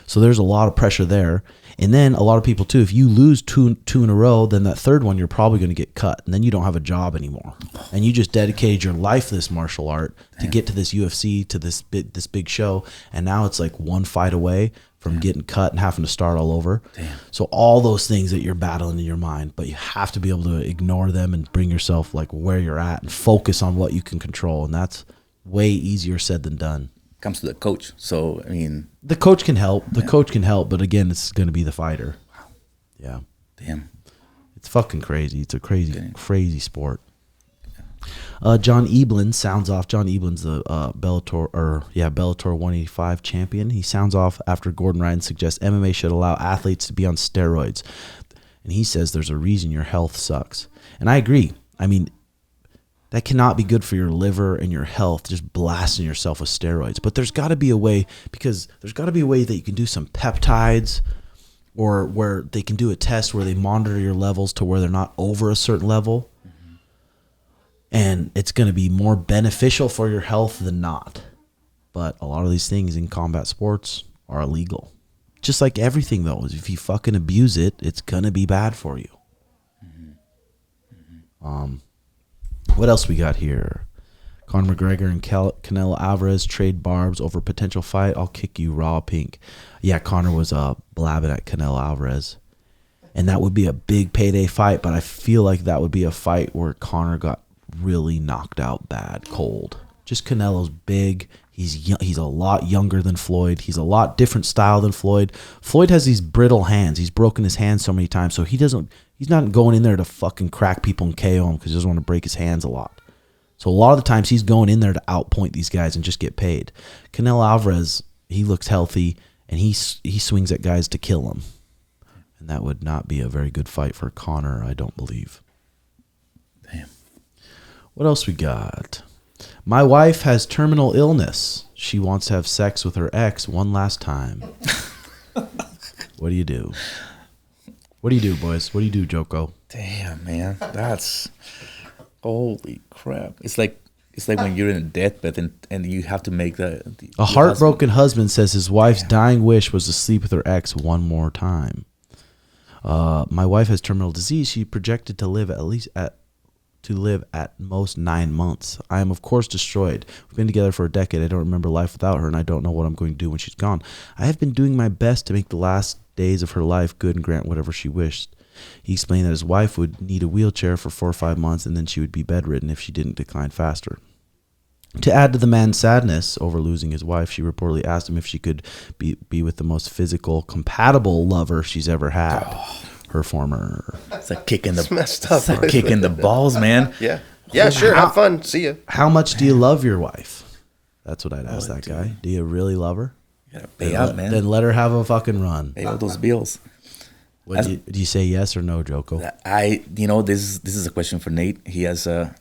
So there's a lot of pressure there. And then a lot of people too, if you lose two in a row, then that third one, you're probably going to get cut. And then you don't have a job anymore. And you just dedicated your life to this martial art to get to this UFC, to this big show. And now it's like one fight away from getting cut and having to start all over. So all those things that you're battling in your mind, but you have to be able to ignore them and bring yourself like where you're at and focus on what you can control. And that's way easier said than done. Comes to the coach. So, I mean, the coach can help. The coach can help, but again, it's going to be the fighter. Wow. Yeah. Damn. It's fucking crazy. It's a crazy sport. John Eblin sounds off. John Eblin's the Bellator 185 champion. He sounds off after Gordon Ryan suggests MMA should allow athletes to be on steroids. And he says there's a reason your health sucks. And I agree. I mean, that cannot be good for your liver and your health, just blasting yourself with steroids. But there's got to be a way, because there's got to be a way that you can do some peptides, or where they can do a test where they monitor your levels to where they're not over a certain level. Mm-hmm. And it's going to be more beneficial for your health than not. But a lot of these things in combat sports are illegal. Just like everything, though, is if you fucking abuse it, it's going to be bad for you. Mm-hmm. Mm-hmm. What else we got here? Conor McGregor and Canelo Alvarez trade barbs over potential fight. I'll kick you raw pink. Yeah, Conor was blabbing at Canelo Alvarez. And that would be a big payday fight, but I feel like that would be a fight where Conor got really knocked out bad, cold. Just Canelo's big. He's a lot younger than Floyd. He's a lot different style than Floyd. Floyd has these brittle hands. He's broken his hands so many times, so he's not going in there to fucking crack people and KO them because he doesn't want to break his hands a lot. So a lot of the times he's going in there to outpoint these guys and just get paid. Canelo Alvarez, he looks healthy, and he swings at guys to kill them. And that would not be a very good fight for Conor, I don't believe. Damn. What else we got? My wife has terminal illness. She wants to have sex with her ex one last time. What do you do? What do you do, boys? What do you do, Joko? Damn, man. That's holy crap. It's like when you're in a deathbed and you have to make a heartbroken husband says his wife's dying wish was to sleep with her ex one more time. My wife has terminal disease. She projected to live at most 9 months. I am, of course, destroyed. We've been together for a decade. I don't remember life without her, and I don't know what I'm going to do when she's gone. I have been doing my best to make the last days of her life good and grant whatever she wished. He explained that his wife would need a wheelchair for 4 or 5 months, and then she would be bedridden if she didn't decline faster. To add to the man's sadness over losing his wife, she reportedly asked him if she could be with the most physical, compatible lover she's ever had. Her former. It's a kick in the messed up. It's a kick in the balls, man. Yeah. Yeah, sure. Have fun. See ya. How much do you love your wife? That's what I'd ask that guy. Do you really love her? You gotta pay out, man. Then let her have a fucking run. Pay all those bills. Do you say yes or no, Joko? This is a question for Nate. He has a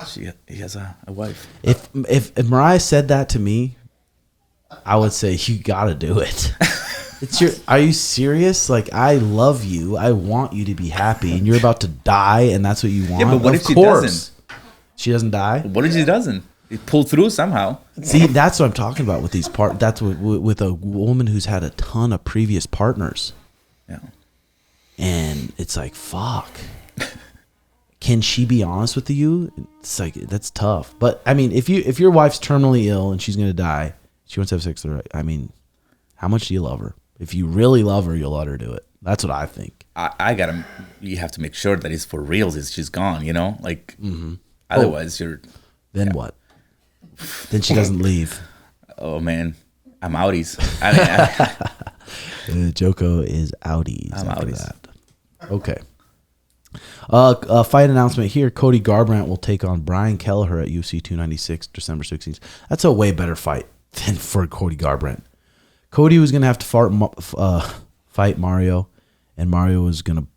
wife. If Mariah said that to me, I would say you gotta do it. Are you serious? Like, I love you. I want you to be happy, and you're about to die, and that's what you want. Yeah, but what if she doesn't? She doesn't die? What if she doesn't? It pulled through somehow. See, that's what I'm talking about with these That's with a woman who's had a ton of previous partners. Yeah. And it's like, fuck. Can she be honest with you? It's like, that's tough. But I mean, if your wife's terminally ill and she's gonna die, she wants to have sex with her. I mean, how much do you love her? If you really love her, you'll let her do it. That's what I think. You have to make sure that it's for real. She's gone, like, otherwise you're. Then what? Then she doesn't leave. Oh man, I'm outies. Joko is outies. I'm outies. Okay. A fight announcement here. Cody Garbrandt will take on Brian Kelleher at UFC 296, December 16th. That's a way better fight than for Cody Garbrandt. Cody was going to have to fight Mario, and Mario was going to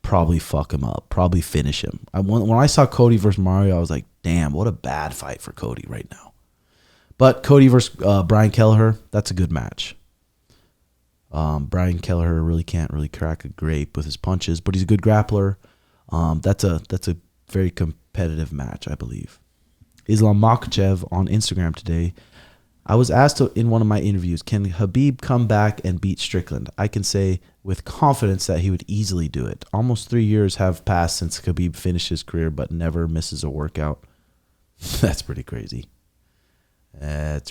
probably fuck him up, probably finish him. When I saw Cody versus Mario, I was like, damn, what a bad fight for Cody right now. But Cody versus Brian Kelleher, that's a good match. Brian Kelleher really can't crack a grape with his punches, but he's a good grappler. That's a very competitive match, I believe. Islam Makhachev on Instagram today. I was asked in one of my interviews, can Khabib come back and beat Strickland? I can say with confidence that he would easily do it. Almost 3 years have passed since Khabib finished his career, but never misses a workout. That's pretty crazy. Alex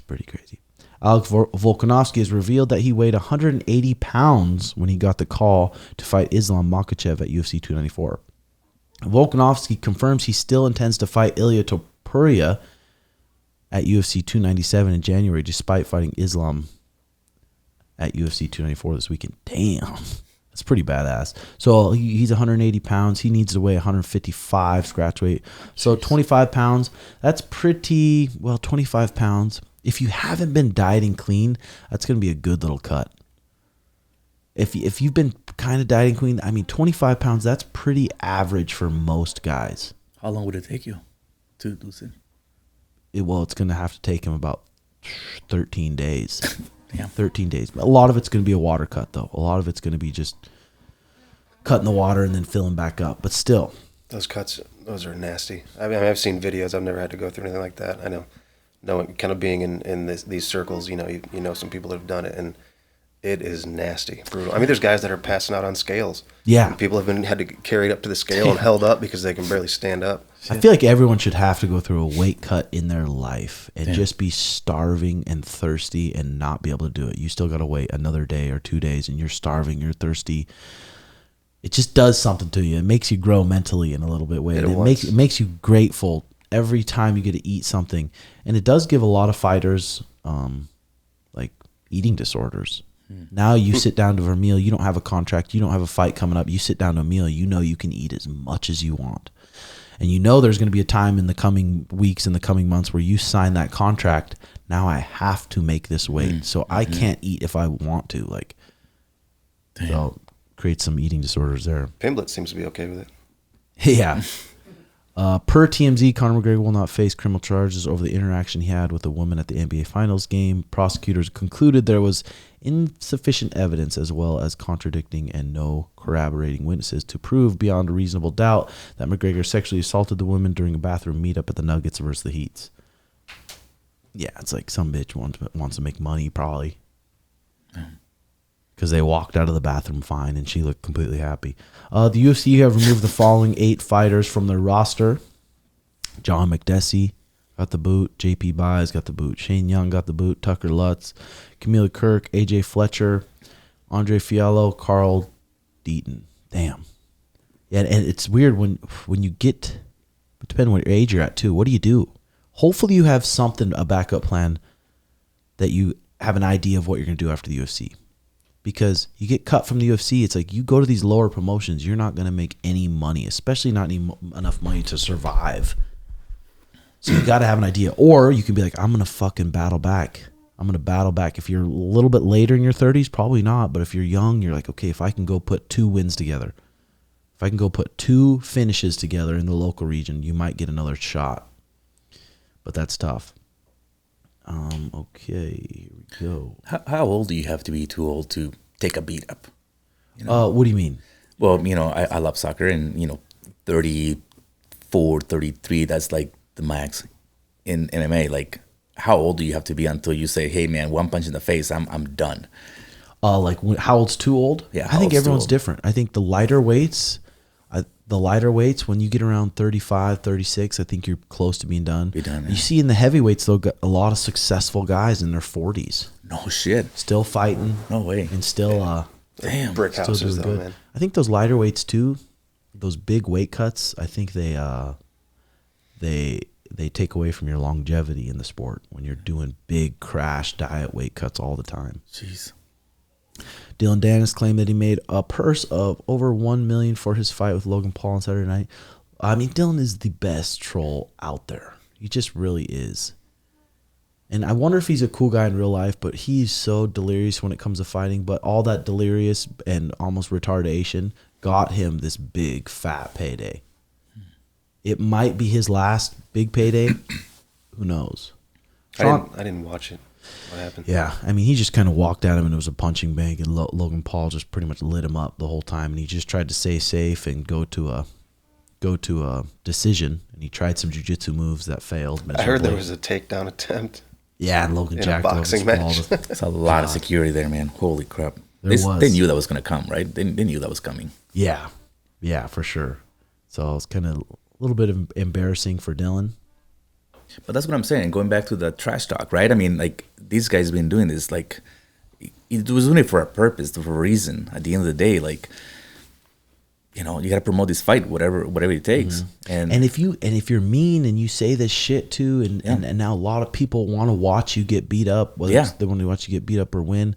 Volkanovski has revealed that he weighed 180 pounds when he got the call to fight Islam Makhachev at UFC 294. Volkanovski confirms he still intends to fight Ilia Topuria at UFC 297 in January, despite fighting Islam at UFC 294 this weekend. Damn, that's pretty badass. So he's 180 pounds. He needs to weigh 155 scratch weight. So 25 pounds, that's pretty, 25 pounds. If you haven't been dieting clean, that's going to be a good little cut. If you've been kind of dieting clean, 25 pounds, that's pretty average for most guys. How long would it take you to lose it? It's going to have to take him about 13 days. Yeah. 13 days. A lot of it's going to be a water cut, though. A lot of it's going to be just cutting the water and then filling back up. But still. Those cuts, those are nasty. I've seen videos. I've never had to go through anything like that. I know kind of being in these circles, you know some people that have done it, and it is nasty, brutal. There's guys that are passing out on scales. Yeah. And people have had to carried up to the scale and held up because they can barely stand up. I feel like everyone should have to go through a weight cut in their life and just be starving and thirsty and not be able to do it. You still got to wait another day or 2 days and you're starving, you're thirsty. It just does something to you. It makes you grow mentally in a little bit way. It makes you grateful every time you get to eat something. And it does give a lot of fighters like eating disorders. Now you sit down to a meal, you don't have a contract, you don't have a fight coming up, you sit down to a meal, you know you can eat as much as you want. And you know there's going to be a time in the coming weeks, in the coming months where you sign that contract, now I have to make this weight. So I can't eat if I want to. So create some eating disorders there. Pimblett seems to be okay with it. Yeah. Per TMZ, Conor McGregor will not face criminal charges over the interaction he had with a woman at the NBA Finals game. Prosecutors concluded there was insufficient evidence as well as contradicting and no corroborating witnesses to prove beyond a reasonable doubt that McGregor sexually assaulted the woman during a bathroom meetup at the Nuggets versus the Heats. Yeah, it's like some bitch wants to make money probably. Because they walked out of the bathroom fine and she looked completely happy. The UFC have removed the following 8 fighters from their roster. John McDessie got the boot. JP Buys got the boot. Shane Young got the boot. Tucker Lutz. Camille Kirk. AJ Fletcher. Andre Fiallo. Carl Deaton. Damn. Yeah, and it's weird when you get, depending on what your age you're at too, what do? Hopefully you have a backup plan that you have an idea of what you're going to do after the UFC. Because you get cut from the UFC, it's like you go to these lower promotions, you're not going to make any money, especially not enough money to survive. So you got to have an idea. Or you can be like, I'm going to fucking battle back. I'm going to battle back. If you're a little bit later in your 30s, probably not. But if you're young, you're like, okay, if I can go put 2 wins together, if I can go put 2 finishes together in the local region, you might get another shot. But that's tough. Okay, here we go. How old do you have to be too old to take a beat up? What do you mean? Well, I love soccer, and 34, 33, that's like the max in MMA. Like, how old do you have to be until you say, hey man, one punch in the face, I'm done? How old's too old? Yeah, I think everyone's different. I think the lighter weights, when you get around 35, 36, I think you're close to being done. Yeah. You see in the heavyweights, though, got a lot of successful guys in their 40s. No shit. Still fighting. No way. And still, damn, brick still houses doing though, good. man. I think those lighter weights too, those big weight cuts, I think they take away from your longevity in the sport when you're doing big crash diet weight cuts all the time. Jeez. Dillon Danis claimed that he made a purse of over $1 million for his fight with Logan Paul on Saturday night. I mean, Dillon is the best troll out there. He just really is. And I wonder if he's a cool guy in real life, but he's so delirious when it comes to fighting. But all that delirious and almost retardation got him this big, fat payday. It might be his last big payday. Who knows? I didn't watch it. What happened? Yeah, I mean, he just kind of walked at him, and it was a punching bag, and Logan Paul just pretty much lit him up the whole time, and he just tried to stay safe and go to a decision, and he tried some jiu-jitsu moves that failed miserably. I heard there was a takedown attempt. Yeah, and Logan jacked a boxing match. It's a lot of security there, man. Holy crap! There was. They knew that was going to come, right? They knew that was coming. Yeah, for sure. So it's kind of a little bit embarrassing for Dillon. But that's what I'm saying. Going back to the trash talk, right? I mean, like, these guys been doing this. Like, it was doing it for a purpose, for a reason. At the end of the day, like, you know, you got to promote this fight, whatever it takes. And if you're mean and you say this shit too, and now a lot of people want to watch you get beat up, whether it's they want to watch you get beat up or win,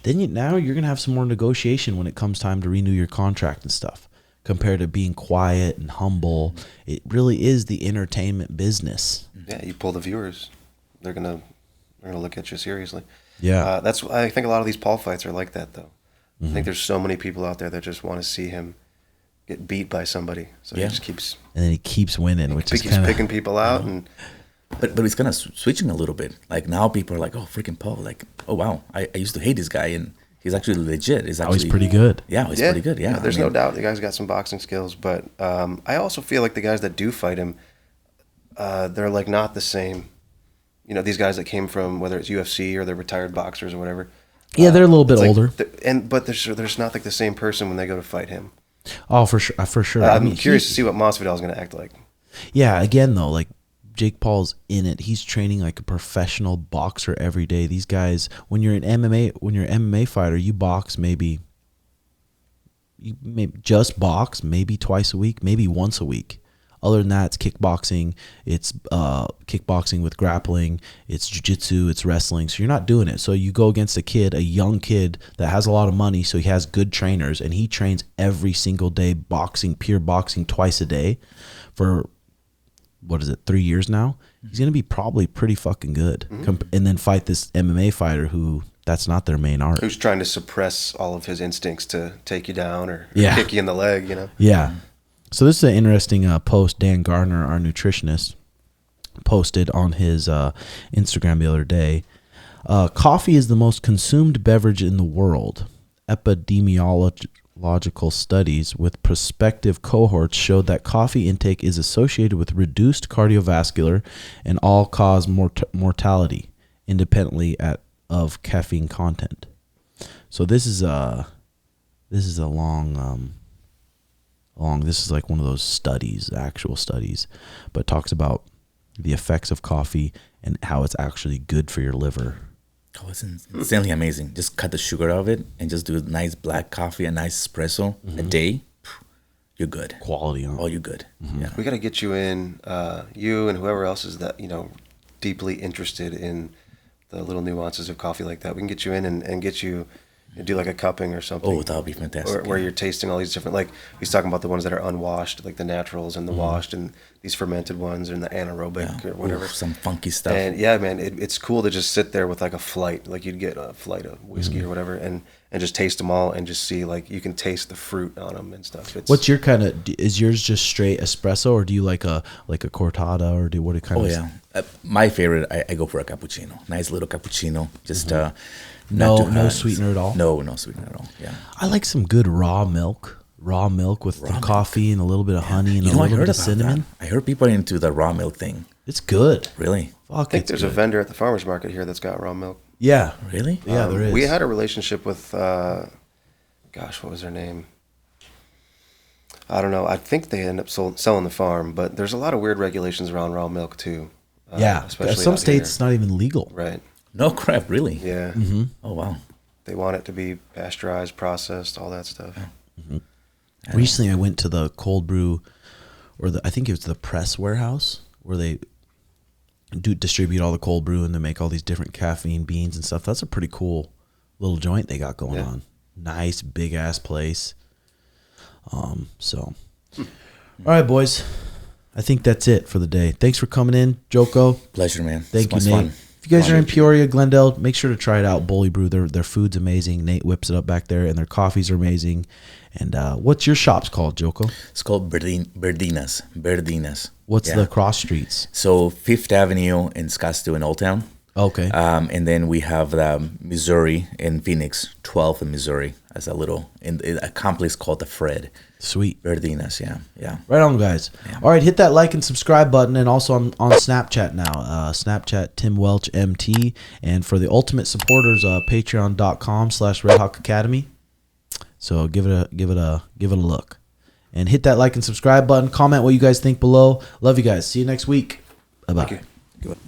then now you're gonna have some more negotiation when it comes time to renew your contract and stuff. Compared to being quiet and humble, it really is the entertainment business. Yeah, you pull the viewers, they're gonna look at you seriously. Yeah, I think a lot of these Paul fights are like that, though. I think there's so many people out there that just want to see him get beat by somebody. So he just keeps, and then he keeps winning, which is kind of picking people out. And but it's kind of switching a little bit. Like, now people are like, oh, freaking Paul! Like, oh wow, I used to hate this guy, and he's actually legit. He's pretty good. Yeah, he's pretty good. Yeah, there's no doubt the guy's got some boxing skills. But I also feel like the guys that do fight him, they're like not the same. You know, these guys that came from, whether it's UFC or they're retired boxers or whatever. Yeah, they're a little bit older. But there's not like the same person when they go to fight him. Oh, for sure. I'm curious to see what Masvidal is going to act like. Yeah, again though, like Jake Paul's in it. He's training like a professional boxer every day. These guys, when you're an MMA fighter, you box maybe just box maybe twice a week, maybe once a week. Other than that, it's kickboxing. It's kickboxing with grappling. It's jiu-jitsu. It's wrestling. So you're not doing it. So you go against a young kid that has a lot of money. So he has good trainers, and he trains every single day, pure boxing twice a day for, 3 years now? He's going to be probably pretty fucking good. And then fight this MMA fighter who that's not their main art. Who's trying to suppress all of his instincts to take you down or kick you in the leg, you know? Yeah. So this is an interesting post Dan Gardner, our nutritionist, posted on his Instagram the other day. Coffee is the most consumed beverage in the world. Epidemiological studies with prospective cohorts showed that coffee intake is associated with reduced cardiovascular and all-cause mortality, independently of caffeine content. So this is a long. This is like one of those studies, actual studies, but talks about the effects of coffee and how it's actually good for your liver. Oh, it's insanely amazing. Just cut the sugar out of it and just do a nice black coffee, a nice espresso a day. You're good. Quality. Oh, you're good. Yeah. We got to get you in, you and whoever else is that, deeply interested in the little nuances of coffee like that. We can get you in and get you do like a cupping or something. Oh, that would be fantastic. Or where you're tasting all these different, like he's talking about the ones that are unwashed, like the naturals and the washed, and these fermented ones and the anaerobic or whatever. Some funky stuff. And yeah, man, it's cool to just sit there with like a flight, like you'd get a flight of whiskey or whatever, and just taste them all and just see, like, you can taste the fruit on them and stuff. What's your kind of, is yours just straight espresso, or do you like a cortada, or what kind of? Oh yeah, my favorite, I go for a cappuccino. Nice little cappuccino, just no sweetener at all. No sweetener at all. Yeah, I like some good raw milk with the coffee and a little bit of honey and a little bit of cinnamon. I heard people are into the raw milk thing. It's good. Really? I think there's a vendor at the farmer's market here that's got raw milk. Yeah. Really? Yeah, there is. We had a relationship with, what was her name? I don't know. I think they end up selling the farm, but there's a lot of weird regulations around raw milk too. Especially some states it's not even legal. Right. No crap, really? Yeah. Mm-hmm. Oh, wow. They want it to be pasteurized, processed, all that stuff. Mm-hmm. Recently, I went to the cold brew, I think it was the press warehouse, where they distribute all the cold brew and they make all these different caffeine beans and stuff. That's a pretty cool little joint they got going Yeah. on. Nice big ass place. All right, boys. I think that's it for the day. Thanks for coming in, Joko. Pleasure, man. Thank you, It's Nate. fun. If you guys are in Pleasure. Peoria, Glendale, make sure to try it out. Bully Brew. Their food's amazing. Nate whips it up back there, and their coffees are amazing. And what's your shop's called, Joko? It's called Verdinas. What's Yeah. the cross streets? So 5th Avenue in Scottsdale in Old Town. Okay. And then we have Missouri in Phoenix, 12th in Missouri, as a complex called the Fred. Sweet. Verdinas, yeah. Right on, guys. All right, hit that like and subscribe button, and also on Snapchat now. Snapchat Tim Welch MT, and for the ultimate supporters, Patreon.com/Red Hawk Academy. So give it a look, and hit that like and subscribe button. Comment what you guys think below. Love you guys. See you next week. Bye bye.